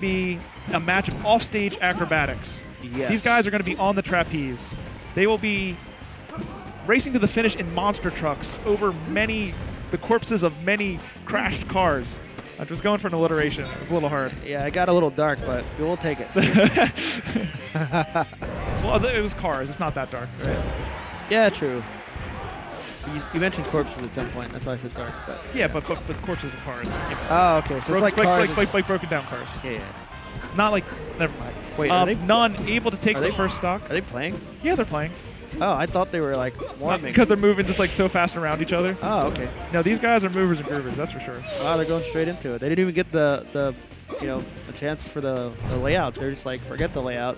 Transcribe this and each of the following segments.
be a match of offstage acrobatics. Yes. These guys are going to be on the trapeze. They will be racing to the finish in monster trucks over the corpses of many crashed cars. I was going for an alliteration. It was a little hard. Yeah, it got a little dark, but we'll take it. Well, it was cars. It's not that dark, right? Yeah, true. You mentioned corpses at some point. That's why I said dark. But yeah, but corpses of cars. Oh, okay. So it's like cars. Like broken down cars. Yeah. Not like. Never mind. Wait, are they n0ne able to take the first stock? Are they playing? Yeah, they're playing. Oh, I thought they were like warming. Because they're moving just like so fast around each other. Oh, okay. No, these guys are movers and groovers. That's for sure. Oh, they're going straight into it. They didn't even get the a chance for the layout. They're just like, forget the layout.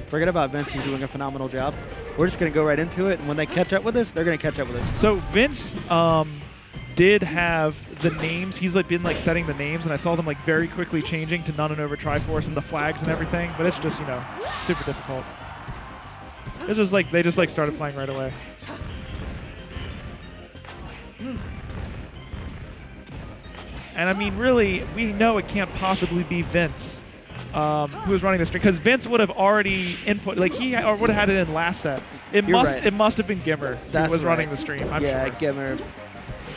Forget about Vince, who's doing a phenomenal job. We're just going to go right into it, and when they catch up with us, they're going to catch up with us. So Vince did have the names. He's like been like setting the names, and I saw them like very quickly changing to n0ne and Overtriforce and the flags and everything, but it's just, super difficult. It's just like they just like started playing right away. And I mean, really, we know it can't possibly be Vince who was running the stream, because Vince would have already input, like he would have had it in last set. It must have been Gimmer who was running the stream. I'm sure.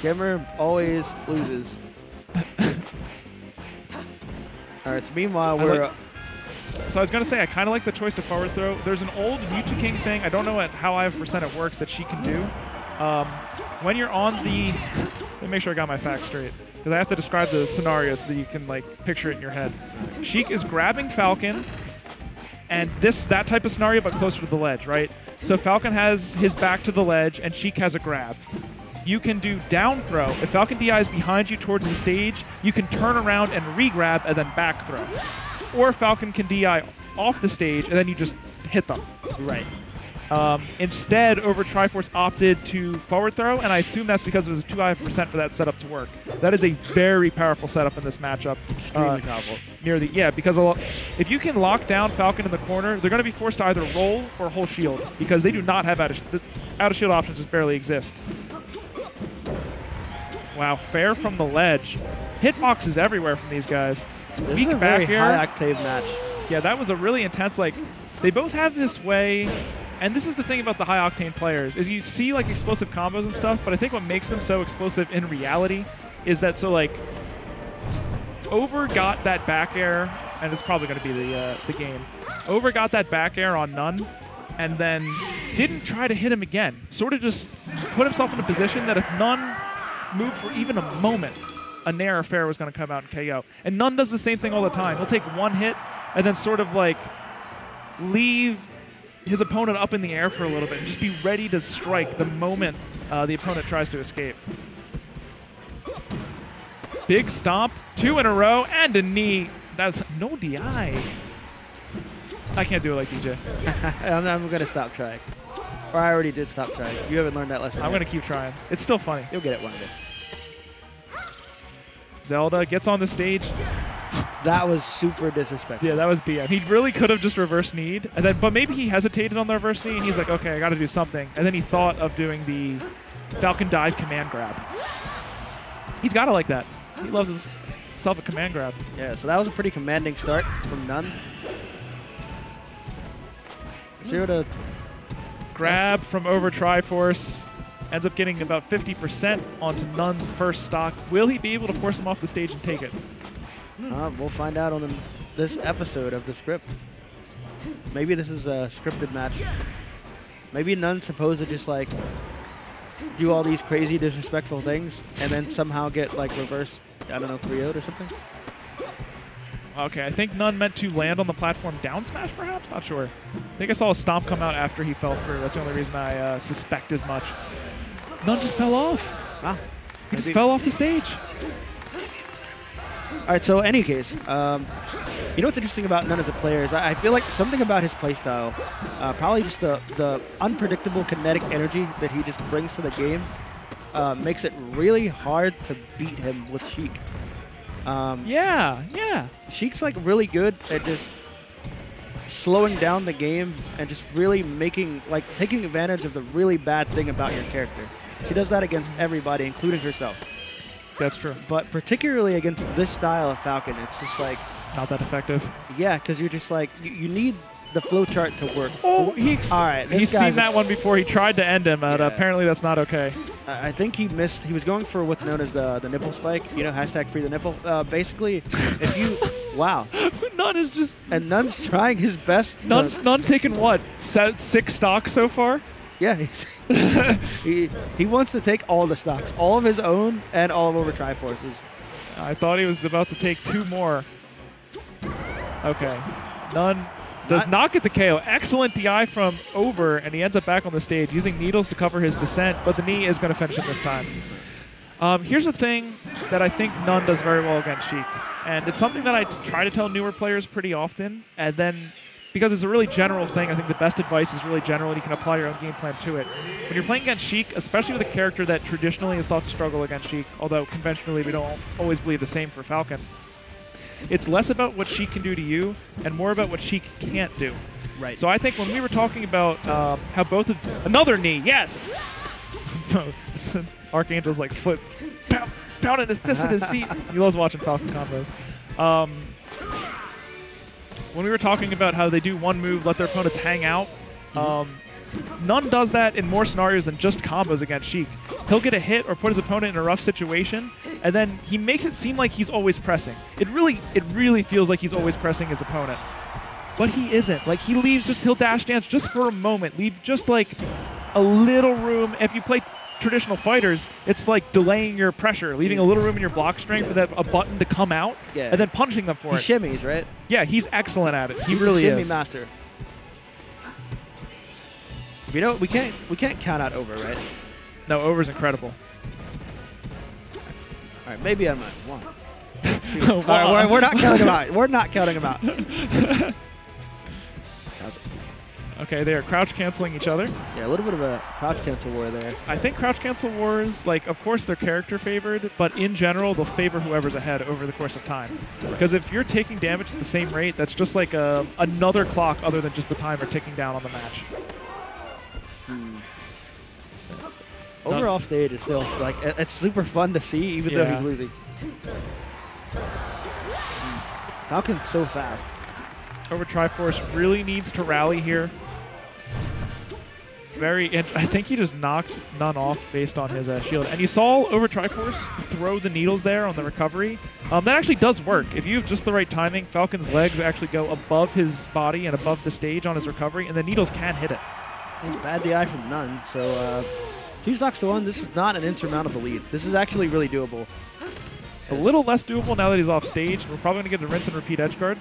Gimmer always loses. All right. So meanwhile, we're. So I was going to say, I kind of like the choice to forward throw. There's an old Mewtwo King thing. I don't know how high of a percent it works that she can do. When you're on the... Let me make sure I got my facts straight, because I have to describe the scenario so that you can like picture it in your head. Sheik is grabbing Falcon, and that type of scenario, but closer to the ledge, right? So Falcon has his back to the ledge, and Sheik has a grab. You can do down throw. If Falcon DI is behind you towards the stage, you can turn around and re-grab and then back throw. Or Falcon can DI off the stage, and then you just hit them. Right. Instead, Overtriforce opted to forward throw, and I assume that's because it was too high of a percent for that setup to work. That is a very powerful setup in this matchup. Extremely powerful. Because if you can lock down Falcon in the corner, they're going to be forced to either roll or hold shield, because they do not have out of shield options just barely exist. Wow, fair from the ledge. Hitboxes everywhere from these guys. This is a very high-octave match. Yeah, that was a really intense, they both have this way, and this is the thing about the high-octane players, is you see, explosive combos and stuff, but I think what makes them so explosive in reality is that, Over got that back air, and it's probably going to be the game. Over got that back air on n0ne, and then didn't try to hit him again. Sort of just put himself in a position that if n0ne moved for even a moment, a Nair affair was going to come out and KO. And n0ne does the same thing all the time. He'll take one hit and then sort of leave his opponent up in the air for a little bit and just be ready to strike the moment the opponent tries to escape. Big stomp, 2 in a row, and a knee. That's no DI. I can't do it like DJ. I'm going to stop trying. Or I already did stop trying. You haven't learned that lesson I'm going to keep trying. It's still funny. You'll get it one day. Zelda gets on the stage. That was super disrespectful. Yeah, that was BM. He really could have just reverse kneed, but maybe he hesitated on the reverse knee, and he's like, okay, I got to do something. And then he thought of doing the Falcon dive command grab. He's got to like that. He loves himself a command grab. Yeah, so that was a pretty commanding start from n0ne. 0 to... Grab from Overtriforce. Ends up getting about 50% onto n0ne's first stock. Will he be able to force him off the stage and take it? We'll find out on this episode of the script. Maybe this is a scripted match. Maybe n0ne's supposed to just do all these crazy disrespectful things and then somehow get reverse, I don't know, 3-0'd or something. Okay, I think n0ne meant to land on the platform down smash, perhaps? Not sure. I think I saw a stomp come out after he fell through. That's the only reason I suspect as much. n0ne just fell off. He just fell off the stage. All right, so any case, you know what's interesting about n0ne as a player is I feel like something about his playstyle, probably just the unpredictable kinetic energy that he just brings to the game, makes it really hard to beat him with Sheik. Yeah. Sheik's really good at just slowing down the game and just really taking advantage of the really bad thing about your character. She does that against everybody, including herself. That's true. But particularly against this style of Falcon, it's just Not that effective. Yeah, because you're just like, you need the flowchart to work. Oh, all right. He's seen that one before. He tried to end him, but apparently that's not okay. I think he missed. He was going for what's known as the nipple spike. You know, hashtag free the nipple. Basically, if you wow. n0ne is just and n0ne's trying his best. n0ne's taken what 6 stocks so far. Yeah, he wants to take all the stocks, all of his own and all of Overtriforce's. I thought he was about to take 2 more. Okay, n0ne does not get the KO. Excellent DI from Over, and he ends up back on the stage using needles to cover his descent, but the knee is going to finish him this time. Here's the thing that I think n0ne does very well against Sheik, and it's something that I try to tell newer players pretty often, and then because it's a really general thing, I think the best advice is really general, and you can apply your own game plan to it. When you're playing against Sheik, especially with a character that traditionally is thought to struggle against Sheik, although conventionally we don't always believe the same for Falcon, it's less about what Sheik can do to you and more about what Sheik can't do. Right. So I think when we were talking about how both of another knee, yes, Archangel's like foot down in his fist in his seat. He loves watching Falcon combos. When we were talking about how they do one move, let their opponents hang out, n0ne does that in more scenarios than just combos against Sheik. He'll get a hit or put his opponent in a rough situation, and then he makes it seem like he's always pressing. It really feels like he's always pressing his opponent. But he isn't. Like, he leaves he'll dash dance just for a moment, leave just like a little room. If you play traditional fighters, it's like delaying your pressure, leaving a little room in your block string for a button to come out, and then punishing them for it. He shimmies, right? Yeah, he's excellent at it. He he's really a shimmy is. Master. You know, we can't count out Over, right? No, Over's incredible. All right, maybe I'm at 1. All right, we're not counting him out. We're not counting him out. Okay, they are crouch canceling each other. Yeah, a little bit of a crouch cancel war there. I think crouch cancel wars, like, of course they're character favored, but in general they'll favor whoever's ahead over the course of time. Because if you're taking damage at the same rate, that's just like another clock other than just the timer ticking down on the match. Over off stage is still like it's super fun to see, even though he's losing. Falcon's so fast. Overtriforce really needs to rally here. I think he just knocked n0ne off based on his shield. And you saw Overtriforce throw the needles there on the recovery. That actually does work. If you have just the right timing, Falcon's legs actually go above his body and above the stage on his recovery, and the needles can hit it. Bad DI from n0ne. So 2 stocks to 1. This is not an insurmountable lead. This is actually really doable. A little less doable now that he's off stage. We're probably going to get a rinse and repeat edge guard.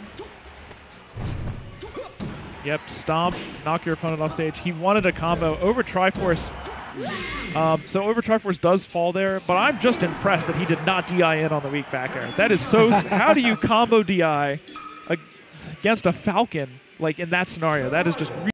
Yep, stomp, knock your opponent off stage. He wanted a combo. Overtriforce. So Overtriforce does fall there, but I'm just impressed that he did not DI in on the weak back air. That is so... How do you combo DI against a Falcon, like, in that scenario? That is just...